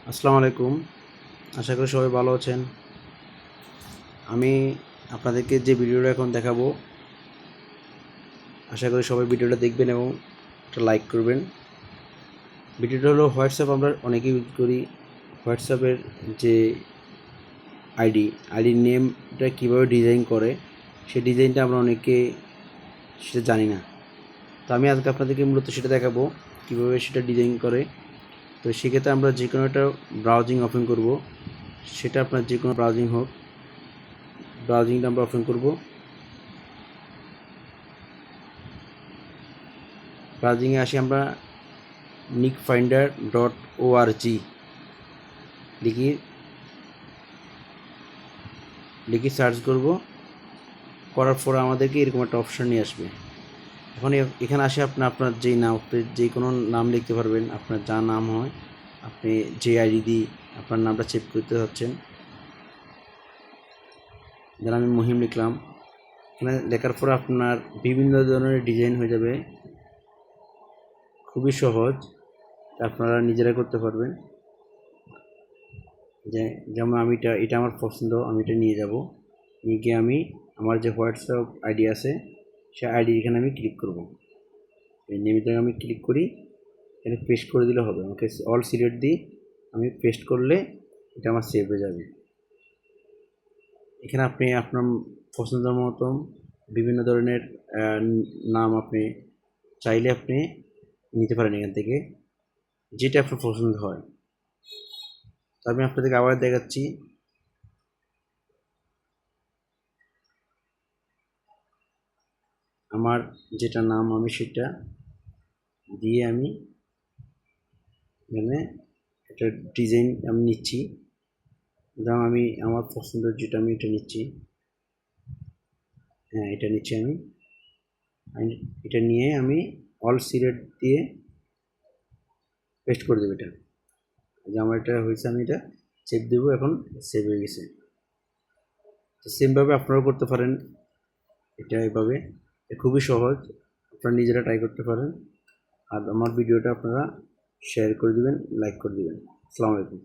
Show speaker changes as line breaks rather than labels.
আসসালামু আলাইকুম। আশা করি সবাই ভালো আছেন। আমি আপনাদেরকে যে ভিডিওটা এখন দেখাবো, আশা করি সবাই ভিডিওটা দেখবেন এবং একটা লাইক করবেন। ভিডিওটা হলো হোয়াটসঅ্যাপ আমরা অনেকেই ইউজ করি। হোয়াটসঅ্যাপের যে আইডির নেমটা কীভাবে ডিজাইন করে, সেই ডিজাইনটা আমরা অনেকে সেটা জানি না। তো আমি আজকে আপনাদেরকে মূলত সেটা দেখাবো কীভাবে সেটা ডিজাইন করে। তো সেক্ষেত্রে আমরা যে কোনো একটা ব্রাউজিং ওপেন করব, সেটা আপনার যে কোনো ব্রাউজিং হোক, ব্রাউজিংটা আমরা ওপেন করব। ব্রাউজিংয়ে আসি আমরা nickfinder.org লিখি সার্চ করব। করার পর আমাদেরকে এরকম একটা অপশন নিয়ে আসবে। এখন এখানে আসে আপনার যেই নাম, যে কোনো নাম লিখতে পারবেন, আপনার যা নাম হয়, আপনি যে আইডি দিয়ে আপনার নামটা সেভ করতে যাচ্ছেন। যেন আমি মহিম লিখলাম। এখানে লেখার পর আপনার বিভিন্ন ধরনের ডিজাইন হয়ে যাবে, খুবই সহজ, আপনারা নিজেরাই করতে পারবেন। যেমন আমি এটা আমার পছন্দ, আমি এটা নিয়ে যাব। নিয়ে গিয়ে আমি আমার যে হোয়াটসঅ্যাপ আইডি আছে, সে আইডি এখানে আমি ক্লিক করব। এই নেমে আমি ক্লিক করি, এখানে পেস্ট করে দিলে হবে। আমাকে অল সিলেক্ট দিই, আমি পেস্ট করলে এটা আমার সেভ হয়ে যাবে। এখানে আপনি আপনার পছন্দ মতো বিভিন্ন ধরনের নাম আপনি চাইলে আপনি নিতে পারেন এখান থেকে, যেটা আপনার পছন্দ হয়। তো আমি আপনাদেরকে আবার দেখাচ্ছি। আমার যেটা নাম আমি সেটা দিয়ে আমি এখানে একটা ডিজাইন আমি নিচ্ছি। যেমন আমি আমার পছন্দের যেটা আমি এটা নিচ্ছি, হ্যাঁ এটা নিচ্ছি আমি। এটা নিয়ে আমি অল সিলেক্ট দিয়ে পেস্ট করে দেবো। এটা যে আমার এটা হয়েছে, আমি এটা সেভ দেবো। এখন সেভ হয়ে গেছে। তো সেমভাবে আপনারাও করতে পারেন। এটা এভাবে খুবই সহজ, আপনারা নিজেরা ট্রাই করতে পারেন। আর আমার ভিডিওটা আপনারা শেয়ার করে দেবেন, লাইক করে দেবেন। আসসালামু আলাইকুম।